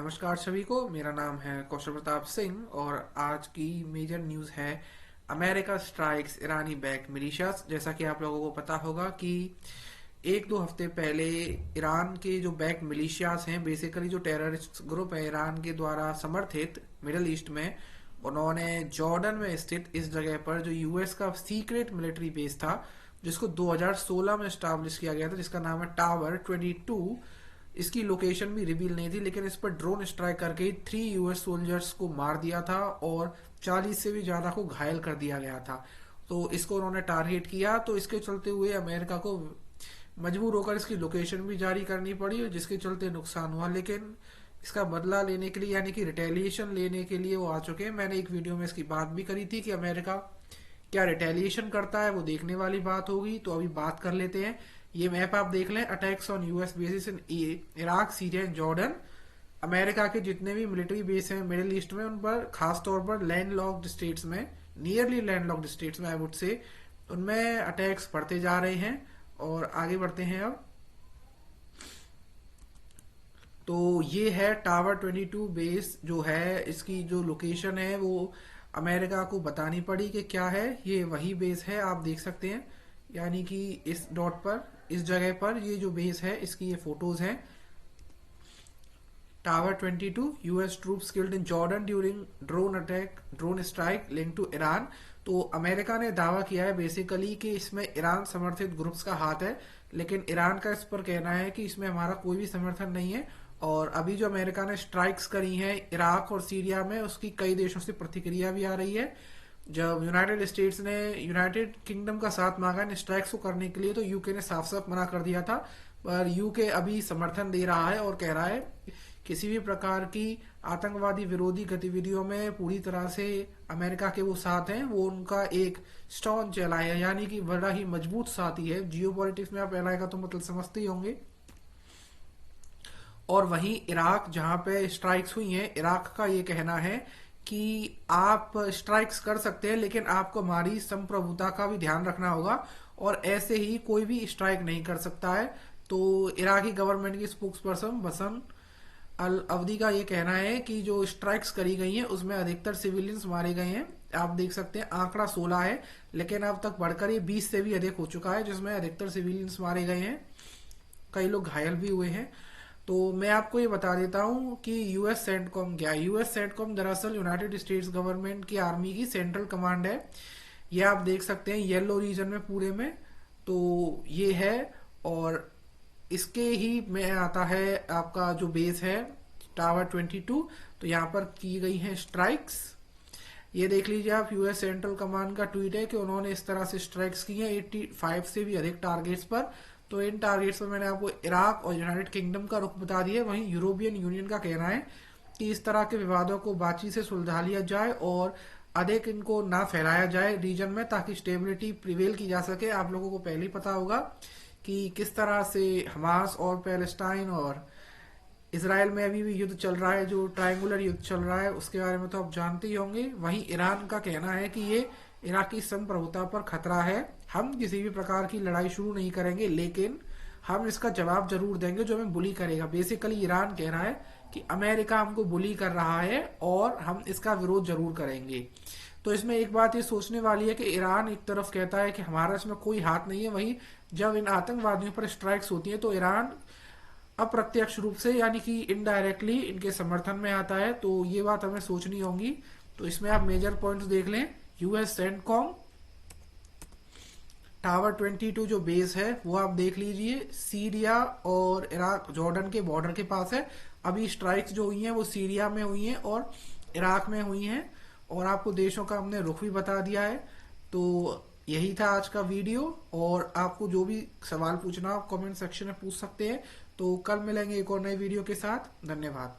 नमस्कार सभी को। मेरा नाम है कौशल प्रताप सिंह और आज की मेजर न्यूज़ है अमेरिका स्ट्राइक्स ईरानी बैक मिलिशियाज। जैसा कि आप लोगों को पता होगा कि एक दो हफ्ते पहले ईरान के जो बैक मिलिशियाज हैं, बेसिकली जो टेररिस्ट ग्रुप है ईरान के द्वारा समर्थित मिडिल ईस्ट में, उन्होंने जॉर्डन में स्थित इस जगह पर जो यूएस का सीक्रेट मिलिट्री बेस था, जिसको 2016 में स्टैब्लिश किया गया था, जिसका नाम है टावर 22। इसकी लोकेशन भी रिवील नहीं थी, लेकिन इस पर ड्रोन स्ट्राइक करके 3 यूएस सोल्जर्स को मार दिया था और 40 से भी ज्यादा को घायल कर दिया गया था। तो इसको उन्होंने टारगेट किया, तो इसके चलते हुए अमेरिका को मजबूर होकर इसकी लोकेशन भी जारी करनी पड़ी, जिसके चलते नुकसान हुआ। लेकिन इसका बदला लेने के लिए, यानी कि रिटेलिएशन लेने के लिए वो आ चुके हैं। मैंने एक वीडियो में इसकी बात भी करी थी कि अमेरिका क्या रिटेलिएशन करता है, वो देखने वाली बात होगी। तो अभी बात कर लेते हैं। ये मैप आप देख लें, attacks on US basis in Iraq, Syria and Jordan. America के जितने भी मिलिट्री बेस हैं मिडिल ईस्ट में, उन पर खासतौर पर लैंड लॉक्ड स्टेट्स में, नियरली लैंड लॉक्ड स्टेट्स में आई वुड से, उनमें अटैक्स बढ़ते जा रहे हैं। और आगे बढ़ते हैं अब। तो ये है टावर 22 बेस जो है, इसकी जो लोकेशन है वो अमेरिका को बतानी पड़ी कि क्या है। ये वही बेस है, आप देख सकते हैं, यानी कि इस डॉट पर, इस जगह पर ये जो बेस है, इसकी ये फोटोज हैं। Tower 22, US troops killed in Jordan during drone strike link to Iran. तो अमेरिका ने दावा किया है बेसिकली कि इसमें ईरान समर्थित ग्रुप्स का हाथ है, लेकिन ईरान का इस पर कहना है कि इसमें हमारा कोई भी समर्थन नहीं है। और अभी जो अमेरिका ने स्ट्राइक्स करी हैं इराक और सीरिया में, उसकी कई देशों से प्रतिक्रिया भी आ रही है। जब यूनाइटेड स्टेट्स ने यूनाइटेड किंगडम का साथ मांगा इन स्ट्राइक्स को करने के लिए, तो यूके ने साफ साफ मना कर दिया था। पर यूके अभी समर्थन दे रहा है और कह रहा है किसी भी प्रकार की आतंकवादी विरोधी गतिविधियों में पूरी तरह से अमेरिका के वो साथ हैं, वो उनका एक स्टॉन्च एलाई है, यानी कि बड़ा ही मजबूत साथी है। जियो पॉलिटिक्स में आप एलाई का तो मतलब समझते ही होंगे। और वहीं इराक, जहां पे स्ट्राइक्स हुई हैं, इराक का ये कहना है कि आप स्ट्राइक्स कर सकते हैं, लेकिन आपको हमारी संप्रभुता का भी ध्यान रखना होगा और ऐसे ही कोई भी स्ट्राइक नहीं कर सकता है। तो इराकी गवर्नमेंट की स्पोक्स पर्सन बसम अल अवधी का ये कहना है कि जो स्ट्राइक्स करी गई हैं उसमें अधिकतर सिविलियंस मारे गए हैं। आप देख सकते हैं आंकड़ा 16 है, लेकिन अब तक बढ़कर ये 20 से भी अधिक हो चुका है, जिसमें अधिकतर सिविलियंस मारे गए हैं, कई लोग घायल भी हुए हैं। तो मैं आपको ये बता देता हूँ कि यूएस सेंटकॉम क्या है। यूएस सेंटकॉम दरअसल यूनाइटेड स्टेट्स गवर्नमेंट की आर्मी की सेंट्रल कमांड है। ये आप देख सकते हैं येलो रीजन में पूरे में, तो ये है। और इसके ही में आता है आपका जो बेस है टावर 22। तो यहाँ पर की गई है स्ट्राइक्स, ये देख लीजिए आप। यूएस सेंट्रल कमांड का ट्वीट है कि उन्होंने इस तरह से स्ट्राइक्स की हैं 85 से भी अधिक टारगेट्स पर। तो इन टारगेट्स में मैंने आपको इराक और यूनाइटेड किंगडम का रुख बता दिया। वहीं यूरोपियन यूनियन का कहना है कि इस तरह के विवादों को बातचीत से सुलझा लिया जाए और अधिक इनको ना फैलाया जाए रीजन में, ताकि स्टेबिलिटी प्रिवेल की जा सके। आप लोगों को पहले ही पता होगा कि किस तरह से हमास और पैलेस्टाइन और इसराइल में अभी भी युद्ध चल रहा है, जो ट्रायंगुलर युद्ध चल रहा है, उसके बारे में तो आप जानते ही होंगे। वहीं ईरान का कहना है कि ये इराकी संप्रभुता पर खतरा है, हम किसी भी प्रकार की लड़ाई शुरू नहीं करेंगे, लेकिन हम इसका जवाब जरूर देंगे जो हमें बुली करेगा। बेसिकली ईरान कह रहा है कि अमेरिका हमको बुली कर रहा है और हम इसका विरोध जरूर करेंगे। तो इसमें एक बात ये सोचने वाली है कि ईरान एक तरफ कहता है कि हमारा इसमें कोई हाथ नहीं है, वहीं जब इन आतंकवादियों पर स्ट्राइक्स होती है तो ईरान अप्रत्यक्ष रूप से, यानी कि इनडायरेक्टली इनके समर्थन में आता है। तो ये बात हमें सोचनी होगी। तो इसमें आप मेजर पॉइंट्स देख लें। यूएस सेंटकॉम टावर 22 जो बेस है वो आप देख लीजिए, सीरिया और इराक जॉर्डन के बॉर्डर के पास है। अभी स्ट्राइक्स जो हुई हैं वो सीरिया में हुई हैं और इराक में हुई हैं, और आपको देशों का हमने रुख भी बता दिया है। तो यही था आज का वीडियो, और आपको जो भी सवाल पूछना आप कमेंट सेक्शन में पूछ सकते हैं। तो कल मिलेंगे एक और नई वीडियो के साथ। धन्यवाद।